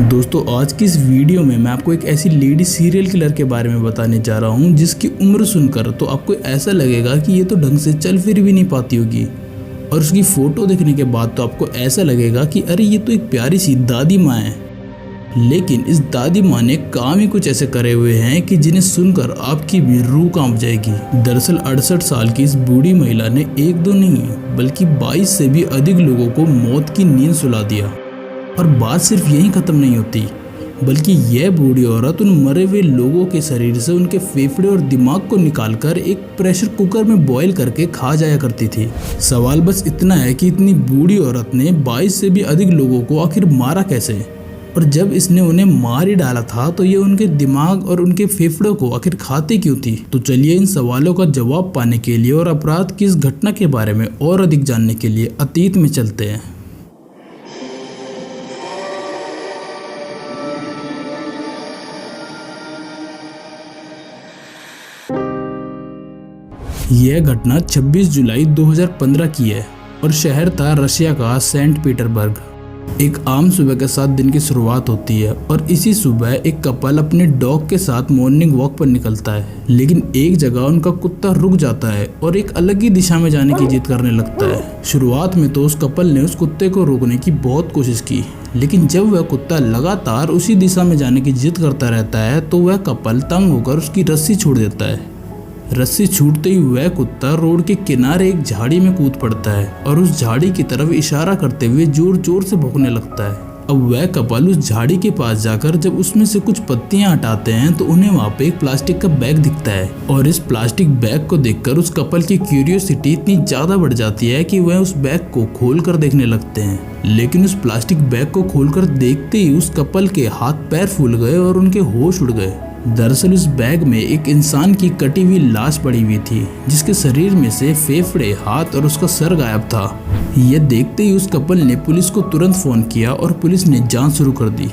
दोस्तों आज की इस वीडियो में मैं आपको एक ऐसी लेडी सीरियल किलर के बारे में बताने जा रहा हूँ जिसकी उम्र सुनकर तो आपको ऐसा लगेगा कि ये तो ढंग से चल फिर भी नहीं पाती होगी, और उसकी फ़ोटो देखने के बाद तो आपको ऐसा लगेगा कि अरे ये तो एक प्यारी सी दादी माँ है। लेकिन इस दादी माँ ने काम ही कुछ ऐसे करे हुए हैं कि जिन्हें सुनकर आपकी भी रूह कांप जाएगी। दरअसल 68 साल की इस बूढ़ी महिला ने एक दो नहीं बल्कि 22 से भी अधिक लोगों को मौत की नींद सुला दिया। और बात सिर्फ यहीं ख़त्म नहीं होती, बल्कि यह बूढ़ी औरत उन मरे हुए लोगों के शरीर से उनके फेफड़े और दिमाग को निकालकर एक प्रेशर कुकर में बॉईल करके खा जाया करती थी। सवाल बस इतना है कि इतनी बूढ़ी औरत ने 22 से भी अधिक लोगों को आखिर मारा कैसे, और जब इसने उन्हें मार ही डाला था तो ये उनके दिमाग और उनके फेफड़ों को आखिर खाती क्यों थी। तो चलिए इन सवालों का जवाब पाने के लिए और अपराध की इस घटना के बारे में और अधिक जानने के लिए अतीत में चलते हैं। यह घटना 26 जुलाई 2015 की है और शहर था रशिया का सेंट पीटर्सबर्ग। एक आम सुबह के साथ दिन की शुरुआत होती है और इसी सुबह एक कपल अपने डॉग के साथ मॉर्निंग वॉक पर निकलता है, लेकिन एक जगह उनका कुत्ता रुक जाता है और एक अलग ही दिशा में जाने की जिद करने लगता है। शुरुआत में तो उस कपल ने उस कुत्ते को रोकने की बहुत कोशिश की, लेकिन जब वह कुत्ता लगातार उसी दिशा में जाने की जिद करता रहता है तो वह कपल तंग होकर उसकी रस्सी छोड़ देता है। रस्सी छूटते ही वह कुत्ता रोड के किनारे एक झाड़ी में कूद पड़ता है और उस झाड़ी की तरफ इशारा करते हुए जोर जोर से भौंकने लगता है। अब वह कपल उस झाड़ी के पास जाकर जब उसमें से कुछ पत्तियां हटाते हैं तो उन्हें वहां पे एक प्लास्टिक का बैग दिखता है, और इस प्लास्टिक बैग को देखकर उस कपल की क्यूरियोसिटी इतनी ज्यादा बढ़ जाती है कि वह उस बैग को खोल कर देखने लगते हैं। लेकिन उस प्लास्टिक बैग को खोलकर देखते ही उस कपल के हाथ पैर फूल गए और उनके होश उड़ गए। दरअसल उस बैग में एक इंसान की कटी हुई लाश पड़ी हुई थी, जिसके शरीर में से फेफड़े, हाथ और उसका सर गायब था। यह देखते ही उस कपल ने पुलिस को तुरंत फोन किया और पुलिस ने जांच शुरू कर दी।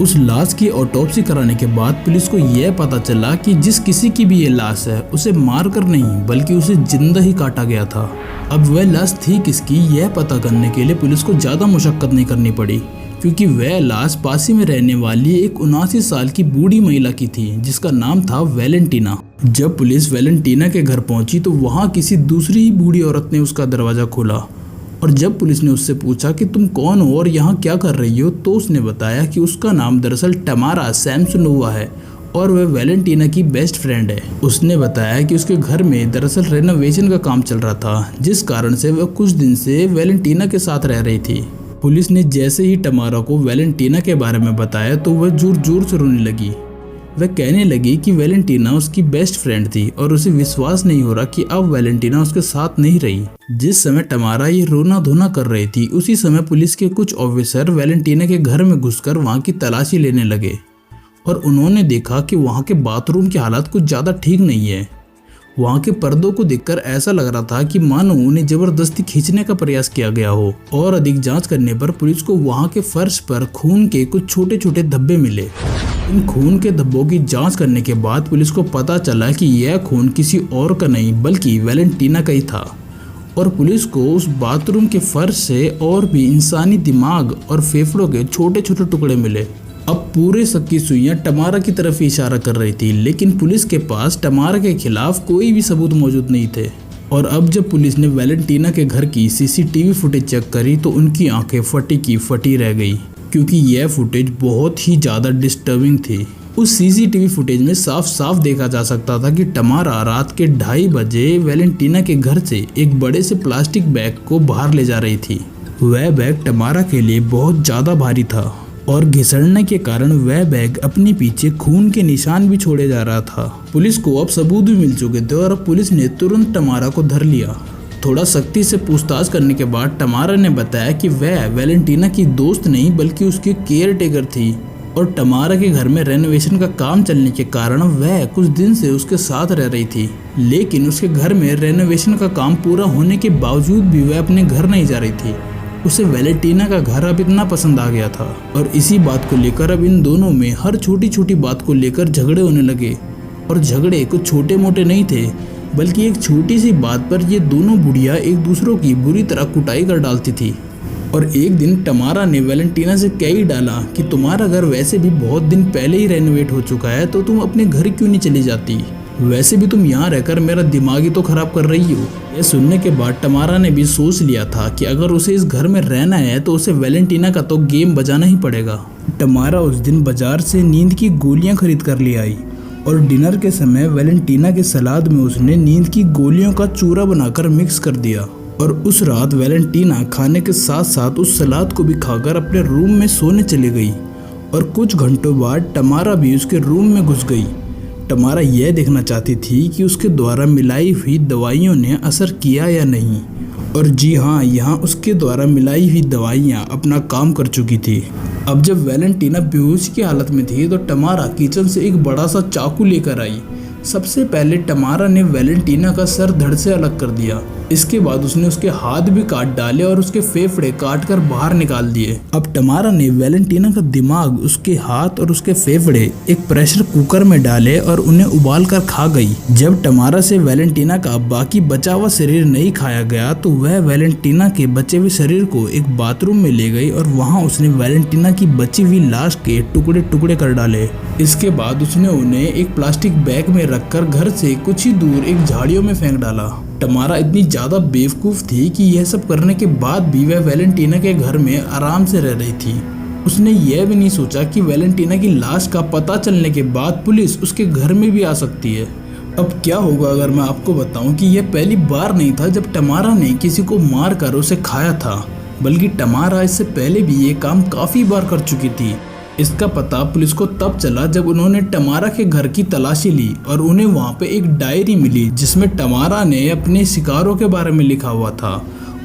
उस लाश की ऑटोप्सी कराने के बाद पुलिस को यह पता चला कि जिस किसी की भी ये लाश है उसे मारकर नहीं बल्कि उसे जिंदा ही काटा गया था। अब वह लाश थी किसकी, यह पता करने के लिए पुलिस को ज्यादा मुशक्कत नहीं करनी पड़ी, क्योंकि वह लाश पास ही में रहने वाली एक 79 साल की बूढ़ी महिला की थी जिसका नाम था वैलेंटीना। जब पुलिस वैलेंटीना के घर पहुंची तो वहां किसी दूसरी ही बूढ़ी औरत ने उसका दरवाजा खोला, और जब पुलिस ने उससे पूछा कि तुम कौन हो और यहाँ क्या कर रही हो, तो उसने बताया कि उसका नाम दरअसल टमारा सैमसोनोवा है और वह वैलेंटीना की बेस्ट फ्रेंड है। उसने बताया कि उसके घर में दरअसल रेनोवेशन का काम चल रहा था, जिस कारण से वह कुछ दिन से वैलेंटीना के साथ रह रही थी। पुलिस ने जैसे ही टमारा को वैलेंटीना के बारे में बताया तो वह जोर जोर से रोने लगी। वह कहने लगी कि वैलेंटीना उसकी बेस्ट फ्रेंड थी और उसे विश्वास नहीं हो रहा कि अब वैलेंटीना उसके साथ नहीं रही। जिस समय टमारा ये रोना धोना कर रही थी उसी समय पुलिस के कुछ ऑफिसर वैलेंटीना के घर में घुसकर वहां की तलाशी लेने लगे, और उन्होंने देखा कि वहां के बाथरूम की हालत कुछ ज्यादा ठीक नहीं है। वहां के पर्दों को देखकर ऐसा लग रहा था कि मानो उन्हें जबरदस्ती खींचने का प्रयास किया गया हो। और अधिक जांच करने पर पुलिस को वहां के फर्श पर खून के कुछ छोटे छोटे धब्बे मिले। इन खून के धब्बों की जांच करने के बाद पुलिस को पता चला कि यह खून किसी और का नहीं बल्कि वैलेंटीना का ही था, और पुलिस को उस बाथरूम के फर्श से और भी इंसानी दिमाग और फेफड़ों के छोटे छोटे टुकड़े मिले। अब पूरे शक की सुइयां टमारा की तरफ इशारा कर रही थी, लेकिन पुलिस के पास टमारा के खिलाफ कोई भी सबूत मौजूद नहीं थे। और अब जब पुलिस ने वैलेंटीना के घर की सीसीटीवी फुटेज चेक करी तो उनकी आंखें फटी की फटी रह गई, क्योंकि यह फुटेज बहुत ही ज्यादा डिस्टर्बिंग थी। उस सीसीटीवी फुटेज में साफ साफ देखा जा सकता था कि टमारा रात के 2:30 बजे वैलेंटीना के घर से एक बड़े से प्लास्टिक बैग को बाहर ले जा रही थी। वह बैग टमारा के लिए बहुत ज्यादा भारी था और घिसड़ने के कारण वह बैग अपने पीछे खून के निशान भी छोड़े जा रहा था। पुलिस को अब सबूत भी मिल चुके थे और अब पुलिस ने तुरंत टमारा को धर लिया। थोड़ा सख्ती से पूछताछ करने के बाद टमारा ने बताया कि वह वैलेंटीना की दोस्त नहीं बल्कि उसकी केयर टेकर थी, और टमारा के घर में रेनोवेशन का काम चलने के कारण वह कुछ दिन से उसके साथ रह रही थी। लेकिन उसके घर में रेनोवेशन का काम पूरा होने के बावजूद भी वह अपने घर नहीं जा रही थी। उसे वैलेंटीना का घर अब इतना पसंद आ गया था, और इसी बात को लेकर अब इन दोनों में हर छोटी छोटी बात को लेकर झगड़े होने लगे। और झगड़े कुछ छोटे मोटे नहीं थे, बल्कि एक छोटी सी बात पर ये दोनों बुढ़िया एक दूसरों की बुरी तरह कुटाई कर डालती थी। और एक दिन टमारा ने वैलेंटीना से कह ही डाला कि तुम्हारा घर वैसे भी बहुत दिन पहले ही रेनोवेट हो चुका है, तो तुम अपने घर क्यों नहीं चली जाती? वैसे भी तुम यहाँ रहकर मेरा दिमाग ही तो खराब कर रही हो। यह सुनने के बाद टमारा ने भी सोच लिया था कि अगर उसे इस घर में रहना है तो उसे वैलेंटीना का तो गेम बजाना ही पड़ेगा। टमारा उस दिन बाजार से नींद की गोलियां खरीद कर ले आई और डिनर के समय वैलेंटीना के सलाद में उसने नींद की गोलियों का चूरा बनाकर मिक्स कर दिया। और उस रात वैलेंटीना खाने के साथ साथ उस सलाद को भी खाकर अपने रूम में सोने चली गई और कुछ घंटों बाद टमारा भी उसके रूम में घुस गई। टमारा यह देखना चाहती थी कि उसके द्वारा मिलाई हुई दवाइयों ने असर किया या नहीं। और जी हाँ, यहाँ उसके द्वारा मिलाई हुई दवाइयाँ अपना काम कर चुकी थी। अब जब वैलेंटीना बेहोश की हालत में थी तो टमारा किचन से एक बड़ा सा चाकू लेकर आई। सबसे पहले टमारा ने वैलेंटीना का सर धड़ से अलग कर दिया। इसके बाद उसने उसके हाथ भी काट डाले और उसके फेफड़े काट कर बाहर निकाल दिए। अब टमारा ने वैलेंटीना का दिमाग, उसके हाथ और उसके फेफड़े एक प्रेशर कुकर में डाले और उन्हें उबाल कर खा गई। जब टमारा से वैलेंटीना का बाकी बचा हुआ शरीर नहीं खाया गया तो वह वैलेंटीना के बचे हुए शरीर को एक बाथरूम में ले गई और वहाँ उसने वैलेंटीना की बची हुई लाश के टुकड़े टुकड़े कर डाले। इसके बाद उसने उन्हें एक प्लास्टिक बैग में रखकर घर से कुछ ही दूर एक झाड़ियों में फेंक डाला। टमारा इतनी ज्यादा बेवकूफ थी कि यह सब करने के बाद भी वह वैलेंटीना के घर में आराम से रह रही थी। उसने यह भी नहीं सोचा कि वैलेंटीना की लाश का पता चलने के बाद पुलिस उसके घर में भी आ सकती है। अब क्या होगा अगर मैं आपको बताऊं कि यह पहली बार नहीं था जब टमारा ने किसी को मार कर उसे खाया था, बल्कि टमारा इससे पहले भी ये काम काफी बार कर चुकी थी। इसका पता पुलिस को तब चला जब उन्होंने टमारा के घर की तलाशी ली और उन्हें वहां पे एक डायरी मिली जिसमें टमारा ने अपने शिकारों के बारे में लिखा हुआ था।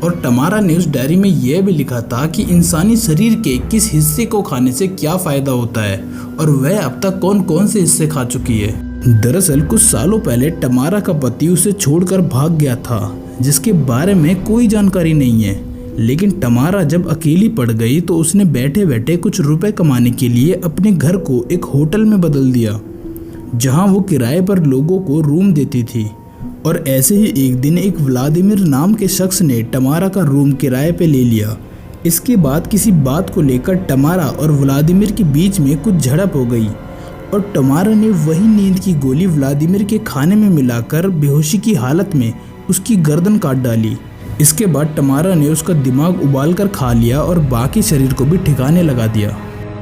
और टमारा ने उस डायरी में यह भी लिखा था कि इंसानी शरीर के किस हिस्से को खाने से क्या फायदा होता है और वह अब तक कौन कौन से हिस्से खा चुकी है। दरअसल कुछ सालों पहले टमारा का पति उसे छोड़कर भाग गया था, जिसके बारे में कोई जानकारी नहीं है। लेकिन टमारा जब अकेली पड़ गई तो उसने बैठे बैठे कुछ रुपए कमाने के लिए अपने घर को एक होटल में बदल दिया, जहां वो किराए पर लोगों को रूम देती थी। और ऐसे ही एक दिन एक व्लादिमीर नाम के शख्स ने टमारा का रूम किराए पे ले लिया। इसके बाद किसी बात को लेकर टमारा और व्लादिमीर के बीच में कुछ झड़प हो गई और टमारा ने वही नींद की गोली व्लादिमीर के खाने में मिलाकर बेहोशी की हालत में उसकी गर्दन काट डाली। इसके बाद टमारा ने उसका दिमाग उबाल कर खा लिया और बाकी शरीर को भी ठिकाने लगा दिया।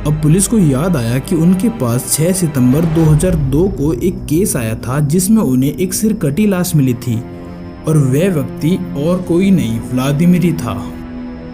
अब पुलिस को याद आया कि उनके पास 6 सितंबर 2002 को एक केस आया था जिसमें उन्हें एक सिर कटी लाश मिली थी और वह व्यक्ति और कोई नहीं व्लादिमीर ही था।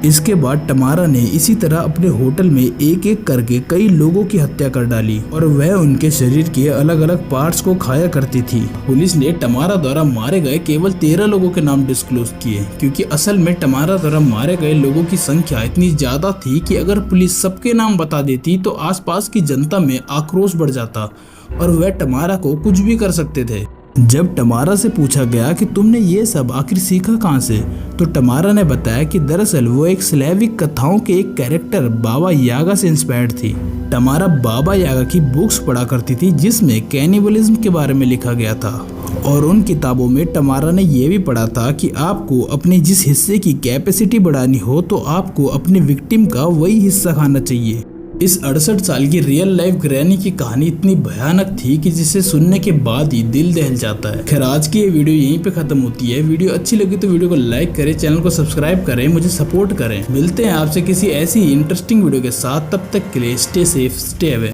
इसके बाद टमारा ने इसी तरह अपने होटल में एक एक करके कई लोगों की हत्या कर डाली और वह उनके शरीर के अलग अलग पार्ट्स को खाया करती थी। पुलिस ने टमारा द्वारा मारे गए केवल 13 लोगों के नाम डिस्क्लोज किए, क्योंकि असल में टमारा द्वारा मारे गए लोगों की संख्या इतनी ज्यादा थी कि अगर पुलिस सबके नाम बता देती तो आसपास की जनता में आक्रोश बढ़ जाता और वह टमारा को कुछ भी कर सकते थे। जब टमारा से पूछा गया कि तुमने ये सब आखिर सीखा कहाँ से, तो टमारा ने बताया कि दरअसल वो एक स्लेविक कथाओं के एक कैरेक्टर बाबा यागा से इंस्पायर्ड थी। टमारा बाबा यागा की बुक्स पढ़ा करती थी जिसमें कैनिबलिज्म के बारे में लिखा गया था और उन किताबों में टमारा ने यह भी पढ़ा था कि आपको अपने जिस हिस्से की कैपेसिटी बढ़ानी हो तो आपको अपने विक्टिम का वही हिस्सा खाना चाहिए। इस 68 साल की रियल लाइफ ग्रैनी की कहानी इतनी भयानक थी कि जिसे सुनने के बाद ही दिल दहल जाता है। खैर आज की ये वीडियो यहीं पे खत्म होती है। वीडियो अच्छी लगी तो वीडियो को लाइक करें, चैनल को सब्सक्राइब करें, मुझे सपोर्ट करें। मिलते हैं आपसे किसी ऐसी इंटरेस्टिंग वीडियो के साथ, तब तक के लिए स्टे सेफ, स्टे अवे।